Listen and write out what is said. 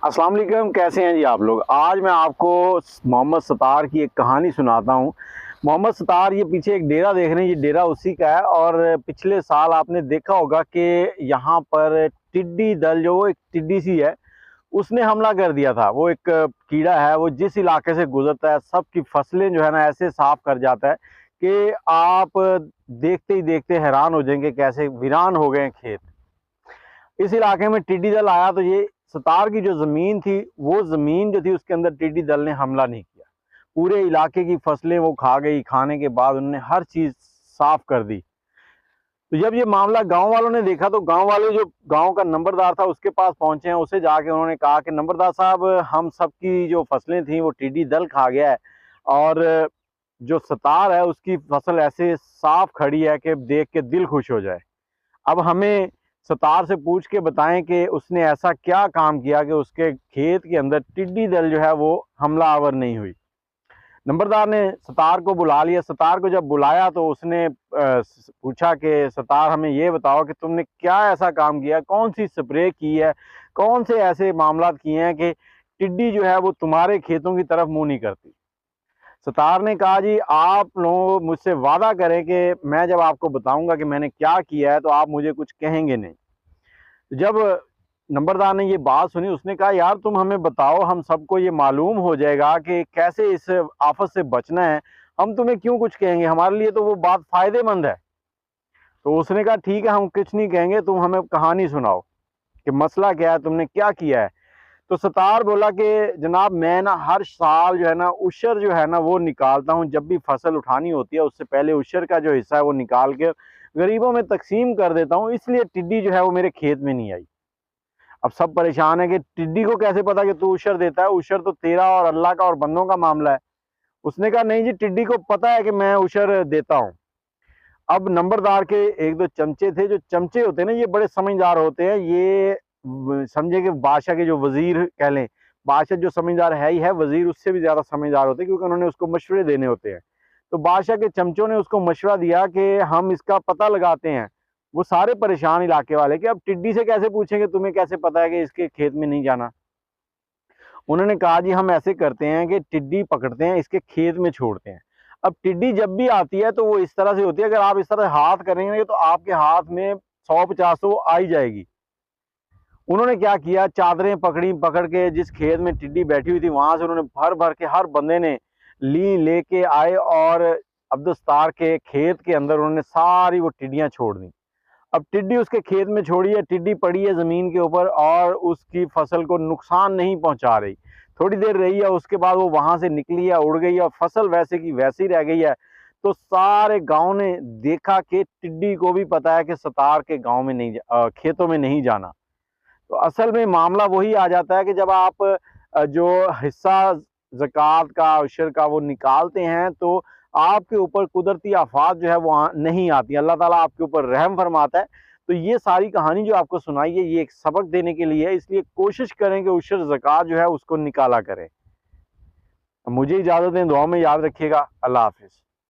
अस्सलाम वालेकुम, कैसे हैं जी आप लोग। आज मैं आपको मोहम्मद सतार की एक कहानी सुनाता हूँ। मोहम्मद सतार, ये पीछे एक डेरा देख रहे हैं, ये डेरा उसी का है। और पिछले साल आपने देखा होगा कि यहाँ पर टिड्डी दल, जो वो एक टिड्डी सी है, उसने हमला कर दिया था। वो एक कीड़ा है, वो जिस इलाके से गुजरता है सबकी फसलें जो है ना ऐसे साफ कर जाता है कि आप देखते ही देखते हैरान हो जाएंगे कैसे वीरान हो गए हैं खेत। इस इलाके में टिड्डी दल आया तो ये सतार की जो ज़मीन थी, वो ज़मीन जो थी उसके अंदर टिड्डी दल ने हमला नहीं किया। पूरे इलाके की फसलें वो खा गई। खाने के बाद उन्होंने हर चीज़ साफ कर दी। तो जब ये मामला गांव वालों ने देखा तो गांव वाले, जो गांव का नंबरदार था, उसके पास पहुंचे हैं। उसे जाके उन्होंने कहा कि नंबरदार साहब, हम सबकी जो फसलें थी वो टिड्डी दल खा गया है, और जो सतार है उसकी फसल ऐसे साफ खड़ी है कि देख के दिल खुश हो जाए। अब हमें सतार से पूछ के बताएं कि उसने ऐसा क्या काम किया कि उसके खेत के अंदर टिड्डी दल जो है वो हमलावर नहीं हुई। नंबरदार ने सतार को बुला लिया। सतार को जब बुलाया तो उसने पूछा कि सतार, हमें ये बताओ कि तुमने क्या ऐसा काम किया, कौन सी स्प्रे की है, कौन से ऐसे मामला किए हैं कि टिड्डी जो है वो तुम्हारे खेतों की तरफ मुंह नहीं करती। सतार ने कहा, जी आप लोग मुझसे वादा करें कि मैं जब आपको बताऊंगा कि मैंने क्या किया है तो आप मुझे कुछ कहेंगे नहीं। जब नंबरदार ने ये बात सुनी, उसने कहा, यार तुम हमें बताओ, हम सबको ये मालूम हो जाएगा कि कैसे इस आफत से बचना है। हम तुम्हें क्यों कुछ कहेंगे, हमारे लिए तो वो बात फायदेमंद है। तो उसने कहा, ठीक है, हम कुछ नहीं कहेंगे, तुम हमें कहानी सुनाओ कि मसला क्या है, तुमने क्या किया है। तो सतार बोला कि जनाब, मैं ना हर साल जो है ना उशर जो है ना वो निकालता हूँ। जब भी फसल उठानी होती है उससे पहले उशर का जो हिस्सा है वो निकाल के गरीबों में तकसीम कर देता हूँ, इसलिए टिड्डी जो है वो मेरे खेत में नहीं आई। अब सब परेशान है कि टिड्डी को कैसे पता कि तू उशर देता है, उशर तो तेरा और अल्लाह का और बंदों का मामला है। उसने कहा, नहीं जी, टिड्डी को पता है कि मैं उशर देता हूँ। अब नंबरदार के एक दो चमचे थे, जो चमचे होते हैं ना ये बड़े समझदार होते हैं। ये समझे कि बादशाह के जो वजीर कह लें, बादशाह जो समझदार है ही है, वजीर उससे भी ज्यादा समझदार होते हैं, क्योंकि उन्होंने उसको मशवरे देने होते हैं। तो बादशाह के चमचों ने उसको मशवरा दिया कि हम इसका पता लगाते हैं। वो सारे परेशान इलाके वाले कि अब टिड्डी से कैसे पूछेंगे, तुम्हें कैसे पता है कि इसके खेत में नहीं जाना। उन्होंने कहा, जी हम ऐसे करते हैं कि टिड्डी पकड़ते हैं, इसके खेत में छोड़ते हैं। अब टिड्डी जब भी आती है तो वो इस तरह से होती है, अगर आप इस तरह हाथ करेंगे तो आपके हाथ में 100-50 तो आ ही जाएगी। उन्होंने क्या किया, चादरें पकड़ी, पकड़ के जिस खेत में टिड्डी बैठी हुई थी वहां से उन्होंने भर भर के, हर बंदे ने लेके आए, और अब्दुल सत्तार के खेत के अंदर उन्होंने सारी वो टिड्डियां छोड़ दी। अब टिड्डी उसके खेत में छोड़ी है, टिड्डी पड़ी है जमीन के ऊपर और उसकी फसल को नुकसान नहीं पहुंचा रही। थोड़ी देर रही है, उसके बाद वो वहां से निकली है, उड़ गई है, और फसल वैसे की वैसी रह गई है। तो सारे गांव ने देखा कि टिड्डी को भी पता है कि सतार के गांव में नहीं खेतों में नहीं जाना। तो असल में मामला वही आ जाता है कि जब आप जो हिस्सा ज़कात का, उशर का वो निकालते हैं तो आपके ऊपर कुदरती आफात जो है वो नहीं आती, अल्लाह ताला आपके ऊपर रहम फरमाता है। तो ये सारी कहानी जो आपको सुनाई है, ये एक सबक देने के लिए है, इसलिए कोशिश करें कि उशर ज़कात जो है उसको निकाला करें। मुझे इजाज़त दें, दुआ में याद रखिएगा। अल्लाह हाफिज़।